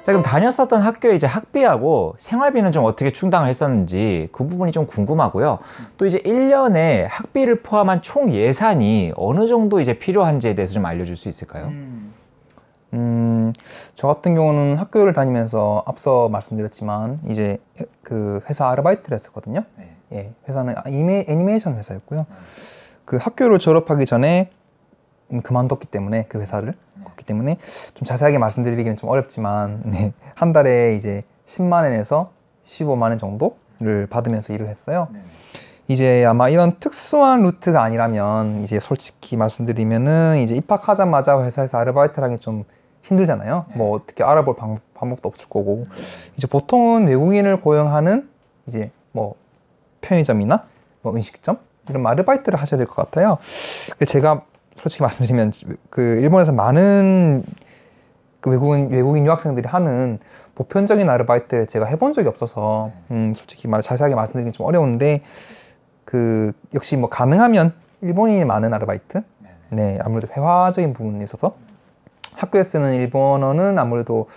자, 그럼 다녔었던 학교에 이제 학비하고 생활비는 좀 어떻게 충당을 했었는지 그 부분이 좀 궁금하고요. 또 이제 1년에 학비를 포함한 총 예산이 어느 정도 이제 필요한지에 대해서 좀 알려줄 수 있을까요? 저 같은 경우는 학교를 다니면서 앞서 말씀드렸지만 이제 그 회사 아르바이트를 했었거든요. 네. 예, 회사는 애니메이션 회사였고요. 그 학교를 졸업하기 전에 그만뒀기 때문에 그 회사를 그렇기 때문에 좀 자세하게 말씀드리기는 좀 어렵지만 네, 한 달에 이제 10만 원에서 15만 원 정도를 받으면서 일을 했어요. 이제 아마 이런 특수한 루트가 아니라면 이제 솔직히 말씀드리면은 이제 입학하자마자 회사에서 아르바이트를 하기 좀 힘들잖아요. 뭐 어떻게 알아볼 방법도 없을 거고 이제 보통은 외국인을 고용하는 이제 뭐 편의점이나 뭐 음식점 이런 아르바이트를 하셔야 될 것 같아요. 제가 솔직히 말씀드리면 그 일본에서 많은 그 외국인 유학생들이 하는 보편적인 아르바이트를 제가 해본 적이 없어서 솔직히 자세하게 말씀드리긴 좀 어려운데 그 역시 뭐 가능하면 일본인이 많은 아르바이트, 네 아무래도 회화적인 부분이 있어서 학교에 쓰는 일본어는 아무래도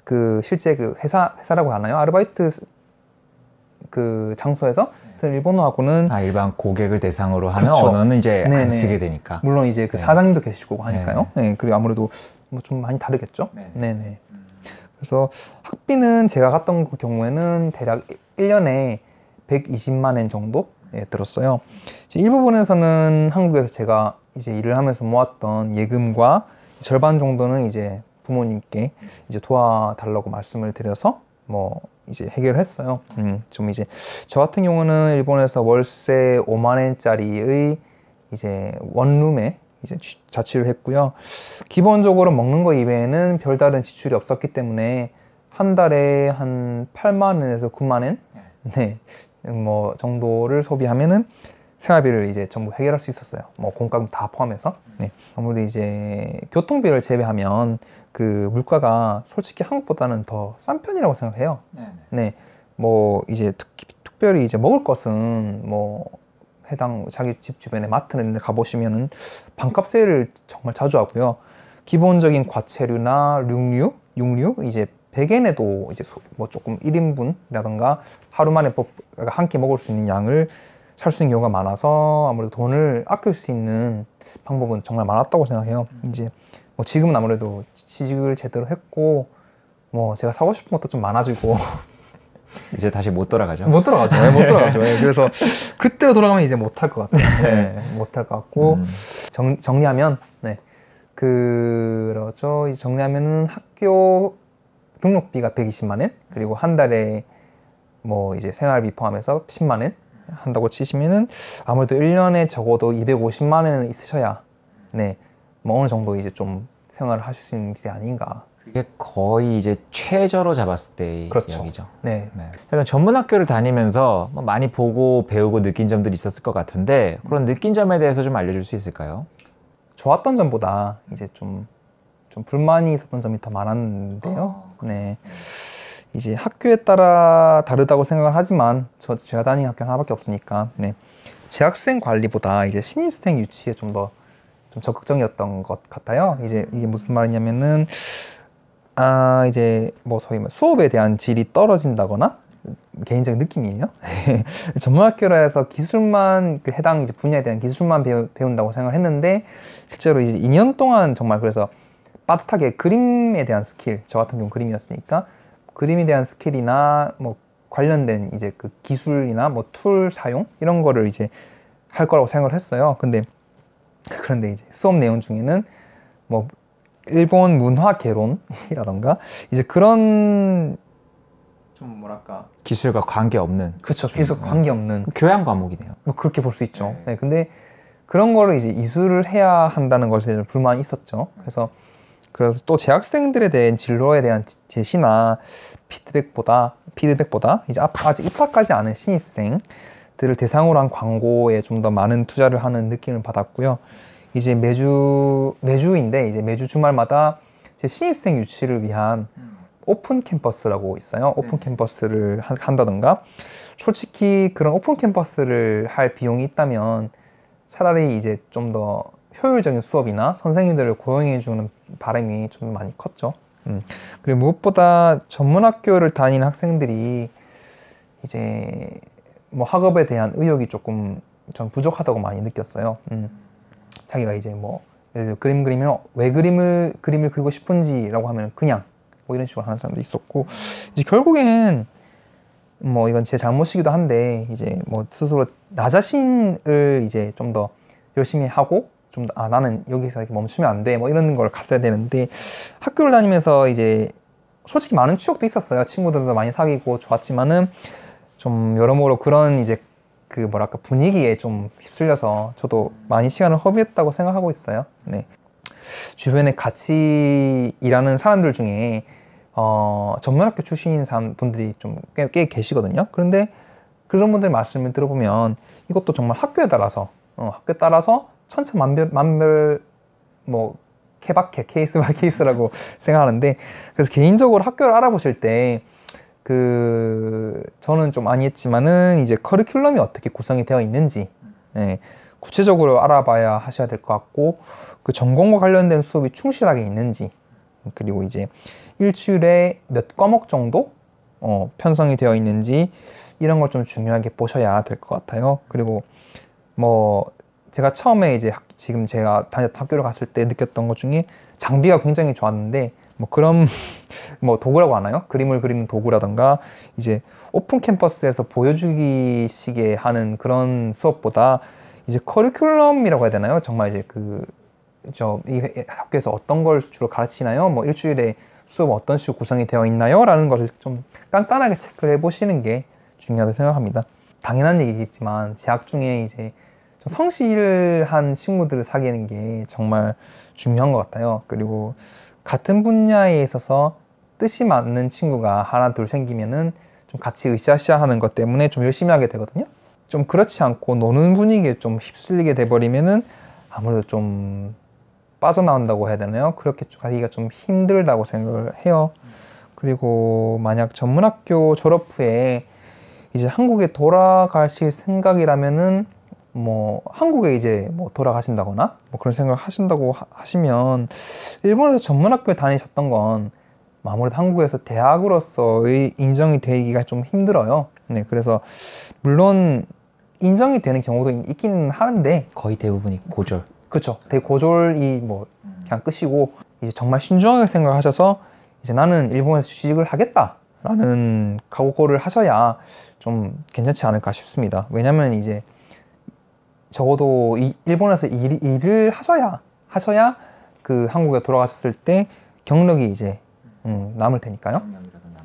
그 실제 그 회사라고 하나요? 아르바이트 그 장소에서 쓰는 일본어하고는 일반 고객을 대상으로 하는 그렇죠. 언어는 이제 네네. 안 쓰게 되니까. 물론 이제 그 사장님도 계시고 하니까요. 네네. 네, 그리고 아무래도 뭐 좀 많이 다르겠죠. 네네. 네네. 그래서 학비는 제가 갔던 경우에는 대략 1년에 120만 엔 정도 들었어요. 일부분에서는 한국에서 제가 이제 일을 하면서 모았던 예금과 절반 정도는 이제 부모님께 이제 도와달라고 말씀을 드려서 뭐 이제 해결을 했어요. 좀 이제 저 같은 경우는 일본에서 월세 5만 엔짜리의 이제 원룸에 이제 자취를 했고요. 기본적으로 먹는 거 이외에는 별다른 지출이 없었기 때문에 한 달에 한 8만 원에서 9만 원 네, 뭐 정도를 소비하면은 생활비를 이제 전부 해결할 수 있었어요. 뭐 공과금 다 포함해서. 네. 아무래도 이제 교통비를 제외하면 그 물가가 솔직히 한국보다는 더 싼 편이라고 생각해요. 네. 뭐 이제 특별히 이제 먹을 것은 뭐 해당 자기 집 주변에 마트는 데 가보시면은 반값 세일을 정말 자주 하고요. 기본적인 과채류나 육류 이제 100엔에도 이제 뭐 조금 1인분이라던가 하루 만에 한 끼 먹을 수 있는 양을 살 수 있는 경우가 많아서 아무래도 돈을 아낄 수 있는 방법은 정말 많았다고 생각해요. 이제 뭐 지금은 아무래도 취직을 제대로 했고 뭐 제가 사고 싶은 것도 좀 많아지고 이제 다시 못 돌아가죠. 못 돌아가죠. 네, 못 돌아가죠. 네, 그래서 그때로 돌아가면 이제 못 할 것 같아요. 네, 못 할 것 같고 정리하면 네 그렇죠. 이제 정리하면은 학교 등록비가 120만 원 그리고 한 달에 뭐 이제 생활비 포함해서 10만 원 한다고 치시면은 아무래도 1년에 적어도 250만 원은 있으셔야 네 뭐 어느 정도 이제 좀 생활을 하실 수 있는 게 아닌가. 그게 거의 이제 최저로 잡았을 때의 그렇죠. 이야기죠. 네. 약간 전문 학교를 다니면서 많이 보고 배우고 느낀 점들이 있었을 것 같은데 그런 느낀 점에 대해서 좀 알려줄 수 있을까요? 좋았던 점보다 이제 좀 불만이 있었던 점이 더 많았는데요. 네. 이제 학교에 따라 다르다고 생각을 하지만 제가 다니는 학교는 하나밖에 없으니까 네. 재학생 관리보다 이제 신입생 유치에 좀 더 적극적이었던 것 같아요. 이제 이게 무슨 말이냐면은 이제 뭐 소위 수업에 대한 질이 떨어진다거나 개인적인 느낌이에요. 전문학교라 해서 기술만 해당 이제 분야에 대한 기술만 배운다고 생각을 했는데 실제로 이제 2년 동안 정말 그래서 빠듯하게 그림에 대한 스킬, 저 같은 경우 그림이었으니까 그림에 대한 스킬이나 뭐 관련된 이제 그 기술이나 뭐 툴 사용 이런 거를 이제 할 거라고 생각을 했어요. 그런데 이제 수업 내용 중에는 뭐 일본 문화 개론이라던가 이제 그런 좀 뭐랄까 기술과 관계없는 그렇죠. 기술 관계없는 교양 과목이네요. 뭐 그렇게 볼 수 있죠. 네, 근데 그런 거를 이제 이수를 해야 한다는 것에 불만이 있었죠. 그래서 또 재학생들에 대한 진로에 대한 제시나 피드백보다 이제 아직 입학하지 않은 신입생들을 대상으로 한 광고에 좀 더 많은 투자를 하는 느낌을 받았고요. 이제 매주인데 이제 매주 주말마다 제 신입생 유치를 위한 오픈 캠퍼스라고 있어요. 오픈 캠퍼스를 한다던가 솔직히 그런 오픈 캠퍼스를 할 비용이 있다면 차라리 이제 좀 더 효율적인 수업이나 선생님들을 고용해 주는 바람이 좀 많이 컸죠. 그리고 무엇보다 전문학교를 다니는 학생들이 이제 뭐 학업에 대한 의욕이 조금 전 부족하다고 많이 느꼈어요. 자기가 이제 뭐 예를 들어 그림 그리면 왜 그림을 그리고 싶은지라고 하면 그냥 뭐 이런 식으로 하는 사람도 있었고, 이제 결국엔 뭐 이건 제 잘못이기도 한데 이제 뭐 스스로 나 자신을 이제 좀 더 열심히 하고 좀 더 나는 여기서 이렇게 멈추면 안 돼 뭐 이런 걸 갔어야 되는데, 학교를 다니면서 이제 솔직히 많은 추억도 있었어요. 친구들도 많이 사귀고 좋았지만은 좀 여러모로 그런 이제 그 뭐랄까 분위기에 좀 휩쓸려서 저도 많이 시간을 허비했다고 생각하고 있어요. 네. 주변에 같이 일하는 사람들 중에 전문학교 출신인 분들이 좀 꽤 계시거든요. 그런데 그런 분들 말씀을 들어보면 이것도 정말 학교에 따라서 천차만별 뭐 케바케 케이스 바이 케이스라고 생각하는데, 그래서 개인적으로 학교를 알아보실 때 저는 좀 많이 했지만은 이제 커리큘럼이 어떻게 구성이 되어 있는지 구체적으로 알아봐야 하셔야 될 것 같고, 그 전공과 관련된 수업이 충실하게 있는지, 그리고 이제 일주일에 몇 과목 정도 편성이 되어 있는지 이런 걸 좀 중요하게 보셔야 될 것 같아요. 그리고 뭐 제가 처음에 이제 지금 제가 다녔던 학교를 갔을 때 느꼈던 것 중에 장비가 굉장히 좋았는데, 뭐 그런 뭐 도구라고 하나요? 그림을 그리는 도구라던가 이제 오픈 캠퍼스에서 보여주기식에 하는 그런 수업보다 이제 커리큘럼이라고 해야 되나요? 정말 이제 이 학교에서 어떤 걸 주로 가르치나요? 뭐 일주일에 수업 어떤 식으로 구성이 되어 있나요? 라는 것을 좀 간단하게 체크를 해보시는 게 중요하다고 생각합니다. 당연한 얘기겠지만 재학 중에 이제 좀 성실한 친구들을 사귀는 게 정말 중요한 것 같아요. 그리고 같은 분야에 있어서 뜻이 맞는 친구가 하나 둘 생기면은 좀 같이 으쌰으쌰 하는 것 때문에 좀 열심히 하게 되거든요. 좀 그렇지 않고 노는 분위기에 좀 휩쓸리게 돼버리면은 아무래도 좀 빠져나온다고 해야 되나요? 그렇게 가기가 좀 힘들다고 생각을 해요. 그리고 만약 전문학교 졸업 후에 이제 한국에 돌아가실 생각이라면은 뭐 한국에 이제 뭐 돌아가신다거나 뭐 그런 생각을 하신다고 하시면 일본에서 전문학교에 다니셨던 건 아무래도 한국에서 대학으로서의 인정이 되기가 좀 힘들어요. 네, 그래서 물론 인정이 되는 경우도 있기는 하는데 거의 대부분이 고졸. 그렇죠. 되게 고졸이 뭐 그냥 끝이고, 이제 정말 신중하게 생각하셔서 이제 나는 일본에서 취직을 하겠다라는 각오를 하셔야 좀 괜찮지 않을까 싶습니다. 왜냐면 이제 적어도 일본에서 일을 하셔야 그 한국에 돌아가셨을 때 경력이 이제 남을 테니까요.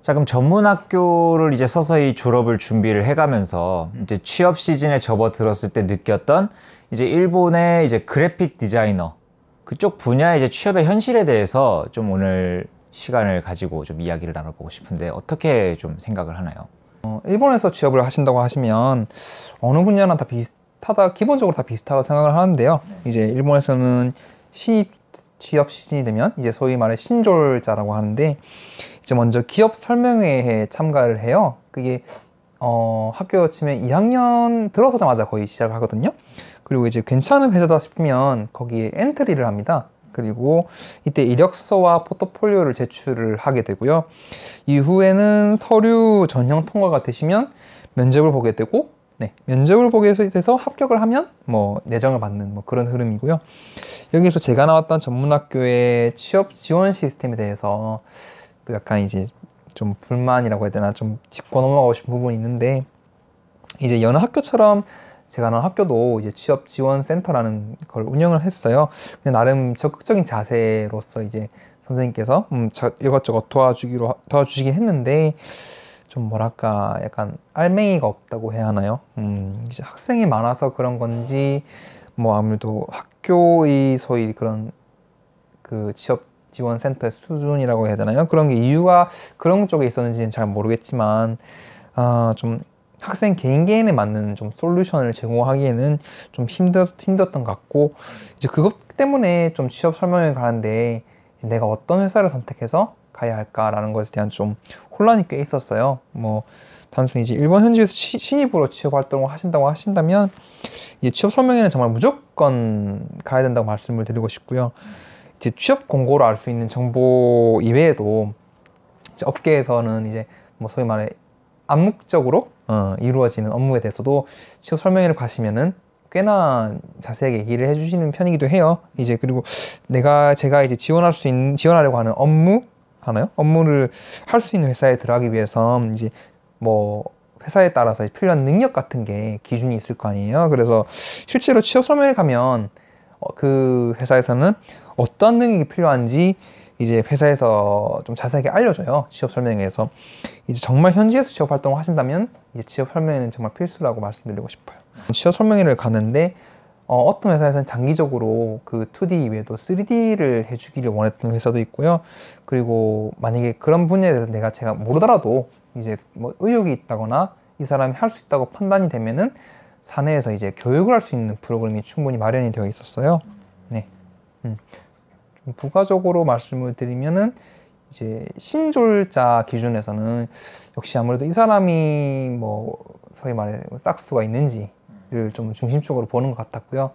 자, 그럼 전문학교를 이제 서서히 졸업을 준비를 해가면서 이제 취업 시즌에 접어들었을 때 느꼈던 이제 일본의 이제 그래픽 디자이너 그쪽 분야의 이제 취업의 현실에 대해서 좀 오늘 시간을 가지고 좀 이야기를 나눠보고 싶은데 어떻게 좀 생각을 하나요? 일본에서 취업을 하신다고 하시면 어느 분야나 다 기본적으로 다 비슷하다고 생각을 하는데요. 이제 일본에서는 신입 취업 시즌이 되면 이제 소위 말해 신졸자라고 하는데, 이제 먼저 기업 설명회에 참가를 해요. 그게 학교 치면 2학년 들어서자마자 거의 시작을 하거든요. 그리고 이제 괜찮은 회사다 싶으면 거기에 엔트리를 합니다. 그리고 이때 이력서와 포트폴리오를 제출을 하게 되고요. 이후에는 서류 전형 통과가 되시면 면접을 보게 되고, 면접을 보게 돼서 합격을 하면 뭐 내정을 받는 뭐 그런 흐름이고요. 여기서 제가 나왔던 전문학교의 취업 지원 시스템에 대해서 또 약간 이제 좀 불만이라고 해야 되나, 좀 짚고 넘어가고 싶은 부분이 있는데, 이제 여느 학교처럼 제가 나온 학교도 이제 취업 지원 센터라는 걸 운영을 했어요. 근데 나름 적극적인 자세로서 이제 선생님께서 이것저것 도와주시긴 했는데, 좀 뭐랄까 약간 알맹이가 없다고 해야 하나요? 이제 학생이 많아서 그런 건지 뭐 아무래도 학교의 소위 그런 그 취업 지원 센터의 수준이라고 해야 되나요? 그런 게 이유가 그런 쪽에 있었는지는 잘 모르겠지만 좀 학생 개인에 맞는 좀 솔루션을 제공하기에는 좀 힘들었던 것 같고, 이제 그것 때문에 좀 취업 설명회 가는데 내가 어떤 회사를 선택해서 가야 할까라는 것에 대한 좀 혼란이 꽤 있었어요. 뭐 단순히 이제 일본 현지에서 신입으로 취업 활동을 하신다면 이 취업 설명회는 정말 무조건 가야 된다고 말씀을 드리고 싶고요. 이제 취업 공고로 알 수 있는 정보 이외에도 이제 업계에서는 이제 뭐 소위 말해 암묵적으로 이루어지는 업무에 대해서도 취업 설명회를 가시면은 꽤나 자세하게 얘기를 해주시는 편이기도 해요. 이제 그리고 제가 이제 지원하려고 하는 업무를 할 수 있는 회사에 들어가기 위해서 이제 뭐 회사에 따라서 필요한 능력 같은 게 기준이 있을 거 아니에요. 그래서 실제로 취업 설명회 가면 그 회사에서는 어떤 능력이 필요한지 이제 회사에서 좀 자세하게 알려줘요. 취업 설명회에서. 이제 정말 현지에서 취업 활동을 하신다면 이제 취업 설명회는 정말 필수라고 말씀드리고 싶어요. 취업 설명회를 가는데 어떤 회사에서는 장기적으로 그 2D 이외에도 3D를 해주기를 원했던 회사도 있고요. 그리고 만약에 그런 분야에 대해서 제가 모르더라도 이제 뭐 의욕이 있다거나 이 사람이 할 수 있다고 판단이 되면은 사내에서 이제 교육을 할 수 있는 프로그램이 충분히 마련이 되어 있었어요. 네. 부가적으로 말씀을 드리면은 이제 신졸자 기준에서는 역시 아무래도 이 사람이 뭐 소위 말해 싹수가 있는지를 좀 중심적으로 보는 것 같았고요.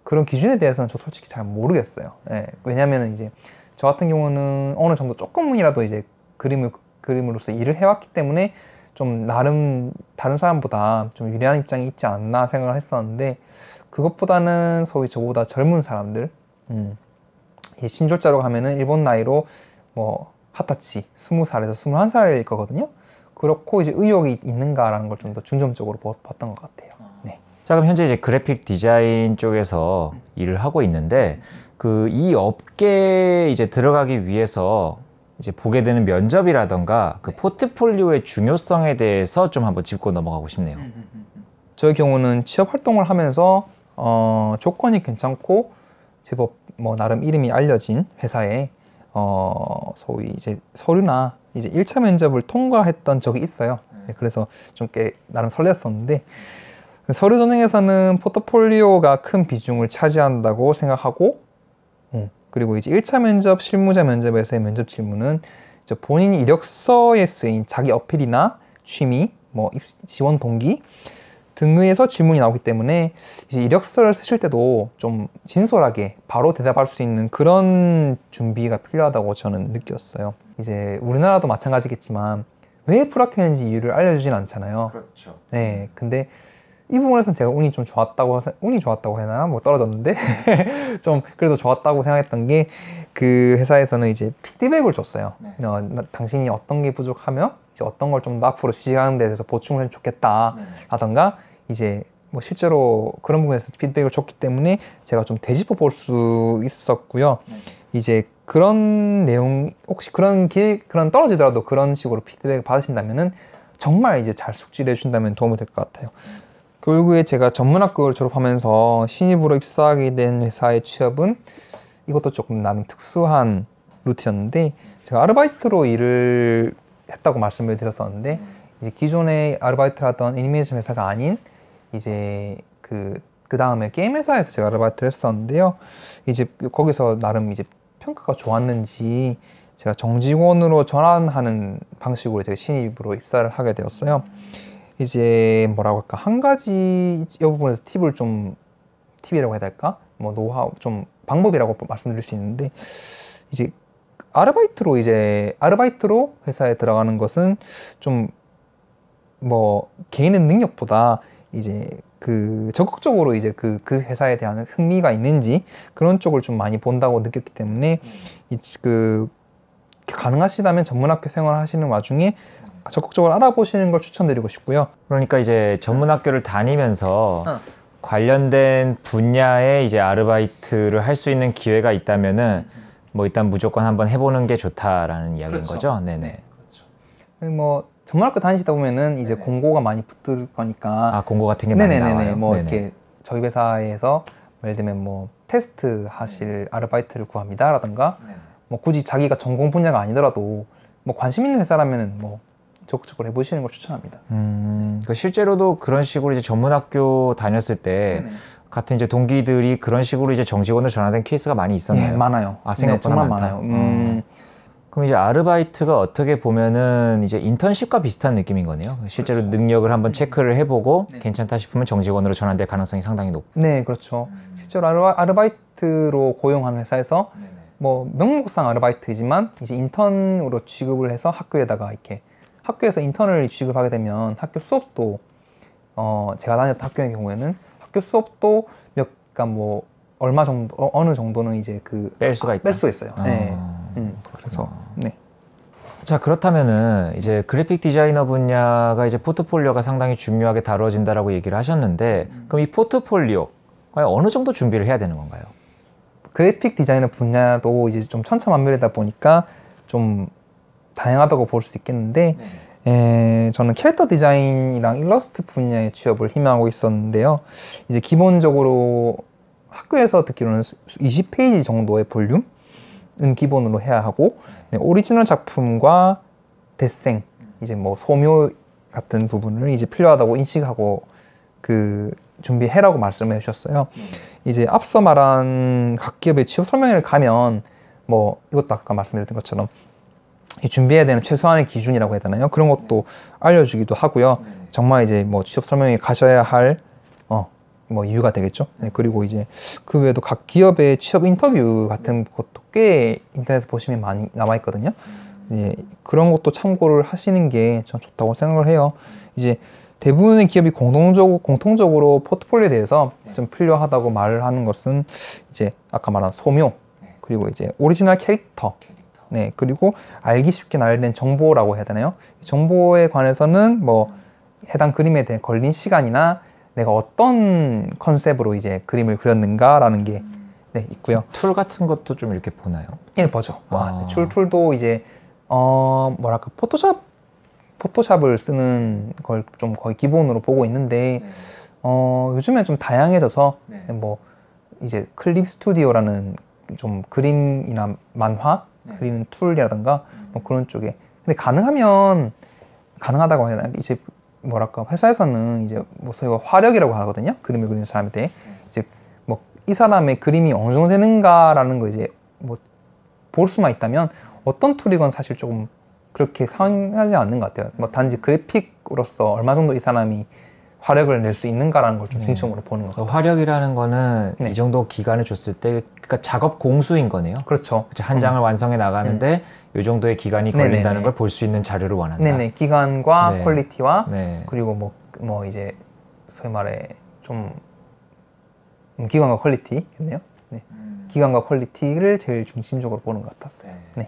그런 기준에 대해서는 저 솔직히 잘 모르겠어요. 네. 왜냐하면 이제 저 같은 경우는 어느 정도 조금이라도 이제 그림으로서 일을 해왔기 때문에 좀 나름 다른 사람보다 좀 유리한 입장이 있지 않나 생각을 했었는데, 그것보다는 소위 저보다 젊은 사람들, 이 신졸자로 가면은 일본 나이로 뭐 20歳, 20살에서 21살일 거거든요. 그렇고 이제 의욕이 있는가라는 걸 좀 더 중점적으로 봤던 것 같아요. 네. 자, 그럼 현재 이제 그래픽 디자인 쪽에서 일을 하고 있는데, 이 업계에 이제 들어가기 위해서 이제 보게 되는 면접이라던가 그 포트폴리오의 중요성에 대해서 좀 한번 짚고 넘어가고 싶네요. 저의 경우는 취업 활동을 하면서 조건이 괜찮고 제법 뭐 나름 이름이 알려진 회사에 소위 이제 서류나 이제 1차 면접을 통과했던 적이 있어요. 네, 그래서 좀 꽤 나름 설렜었는데, 서류 전형에서는 포트폴리오가 큰 비중을 차지한다고 생각하고, 그리고 이제 1차 면접, 실무자 면접에서의 면접 질문은 이제 본인 이력서에 쓰인 자기 어필이나 취미, 뭐 지원 동기 등에서 질문이 나오기 때문에 이제 이력서를 쓰실 때도 좀 진솔하게 바로 대답할 수 있는 그런 준비가 필요하다고 저는 느꼈어요. 이제 우리나라도 마찬가지겠지만 왜 불합격했는지 이유를 알려주진 않잖아요. 그렇죠. 네, 근데 이 부분에서는 제가 운이 좋았다고 해야 하나? 뭐 떨어졌는데 좀 그래도 좋았다고 생각했던 게, 그 회사에서는 이제 피드백을 줬어요. 네. 당신이 어떤 게 부족하며 이제 어떤 걸 좀 더 앞으로 지시하는 데 대해서 보충을 해면 좋겠다 라던가, 이제 뭐 실제로 그런 부분에서 피드백을 줬기 때문에 제가 좀 되짚어 볼 수 있었고요. 이제 그런 내용, 혹시 그런 떨어지더라도 그런 식으로 피드백을 받으신다면은 정말 이제 잘 숙지를 해준다면 도움이 될 것 같아요. 결국에 제가 전문학교를 졸업하면서 신입으로 입사하게 된 회사의 취업은 이것도 조금 나름 특수한 루트였는데, 제가 아르바이트로 일을 했다고 말씀을 드렸었는데, 이제 기존에 아르바이트를 하던 애니메이션 회사가 아닌 이제 그 다음에 게임 회사에서 제가 아르바이트를 했었는데요. 이제 거기서 나름 이제 평가가 좋았는지 제가 정직원으로 전환하는 방식으로 제가 신입으로 입사를 하게 되었어요. 이제 뭐라고 할까, 한 가지 이 부분에서 팁이라고 해야 될까, 뭐 노하우, 좀 방법이라고 말씀드릴 수 있는데, 이제 아르바이트로 회사에 들어가는 것은 좀 뭐 개인의 능력보다 이제 적극적으로 이제 그 회사에 대한 흥미가 있는지 그런 쪽을 좀 많이 본다고 느꼈기 때문에, 가능하시다면 전문학교 생활을 하시는 와중에 적극적으로 알아보시는 걸 추천드리고 싶고요. 그러니까 이제 전문학교를 다니면서 관련된 분야에 이제 아르바이트를 할 수 있는 기회가 있다면은 뭐 일단 무조건 한번 해보는 게 좋다라는 이야기인 거죠. 네네. 네, 그렇죠. 뭐 전문학교 다니시다 보면은 이제 공고가 많이 붙을 거니까. 공고 같은 게 많이 나와요. 뭐 이렇게 저희 회사에서 예를 들면 뭐 테스트 하실 아르바이트를 구합니다 라던가, 뭐 굳이 자기가 전공 분야가 아니더라도 뭐 관심 있는 회사라면은 뭐 적극적으로 해보시는 걸 추천합니다. 그러니까 실제로도 그런 식으로 이제 전문학교 다녔을 때 같은 이제 동기들이 그런 식으로 이제 정직원으로 전환된 케이스가 많이 있었나요? 네, 많아요. 생각보다 정말 많다. 많아요. 그럼 이제 아르바이트가 어떻게 보면은 이제 인턴십과 비슷한 느낌인 거네요. 실제로 그렇죠. 능력을 한번 체크를 해보고 네. 괜찮다 싶으면 정직원으로 전환될 가능성이 상당히 높고. 네, 그렇죠. 실제로 아르바이트로 고용하는 회사에서 뭐 명목상 아르바이트이지만 이제 인턴으로 취급을 해서 학교에다가 이렇게 학교에서 인턴을 취급을 하게 되면 학교 수업도 제가 다녔던 학교의 경우에는 학교 수업도 그러니까 뭐 얼마 정도 어느 정도는 이제 뺄 수가 있다. 뺄 수 있어요. 네. 아, 그래서 네. 자, 그렇다면은 이제 그래픽 디자이너 분야가 이제 포트폴리오가 상당히 중요하게 다뤄진다라고 얘기를 하셨는데, 그럼 이 포트폴리오 과연 어느 정도 준비를 해야 되는 건가요? 그래픽 디자이너 분야도 이제 좀 천차만별이다 보니까 좀 다양하다고 볼 수 있겠는데, 저는 캐릭터 디자인이랑 일러스트 분야의 취업을 희망하고 있었는데요. 이제 기본적으로 학교에서 듣기로는 20페이지 정도의 볼륨은 기본으로 해야 하고, 네, 오리지널 작품과 데생, 이제 뭐 소묘 같은 부분을 이제 필요하다고 인식하고 준비해라고 말씀해 주셨어요. 이제 앞서 말한 각 기업의 취업 설명회를 가면 뭐 이것도 아까 말씀드렸던 것처럼 준비해야 되는 최소한의 기준이라고 해야 되나요? 그런 것도 알려주기도 하고요. 정말 이제 뭐 취업 설명회 가셔야 할 뭐 이유가 되겠죠. 네, 그리고 이제 그 외에도 각 기업의 취업 인터뷰 같은 것도 꽤 인터넷에 보시면 많이 남아 있거든요. 그런 것도 참고를 하시는 게 전 좋다고 생각을 해요. 이제 대부분의 기업이 공통적으로 포트폴리오에 대해서 좀 필요하다고 말을 하는 것은 이제 아까 말한 소묘, 그리고 이제 오리지널 캐릭터, 네, 그리고 알기 쉽게 나열된 정보라고 해야 되나요? 정보에 관해서는 뭐 해당 그림에 대해 걸린 시간이나 내가 어떤 컨셉으로 이제 그림을 그렸는가라는 게 있고요. 툴 같은 것도 좀 이렇게 보나요? 예, 보죠. 툴도 이제 뭐랄까 포토샵을 쓰는 걸 좀 거의 기본으로 보고 있는데 요즘엔 좀 다양해져서 뭐 이제 클립 스튜디오라는 좀 그림이나 만화 그리는 툴이라든가 뭐 그런 쪽에 근데 가능하다고 해야 되나 이제 뭐랄까 회사에서는 이제 뭐 소위 화력이라고 하거든요. 그림을 그리는 사람한테 이제 뭐 이 사람의 그림이 어느 정도 되는가라는 거 이제 뭐 볼 수만 있다면 어떤 툴이건 사실 조금 그렇게 상하지 않는 것 같아요. 뭐 단지 그래픽으로서 얼마 정도 이 사람이 화력을 낼 수 있는가라는 걸 좀 중점으로 보는 것 같아요. 화력이라는 거는 이 정도 기간을 줬을 때 그러니까 작업 공수인 거네요. 그렇죠. 한 장을 완성해 나가는데 이 정도의 기간이 걸린다는 걸 볼 수 있는 자료를 원한다. 네네. 기간과 퀄리티와 네. 그리고 뭐 이제 소위 말해 좀 기간과 퀄리티겠네요. 네. 기간과 퀄리티를 제일 중심적으로 보는 것 같았어요. 네.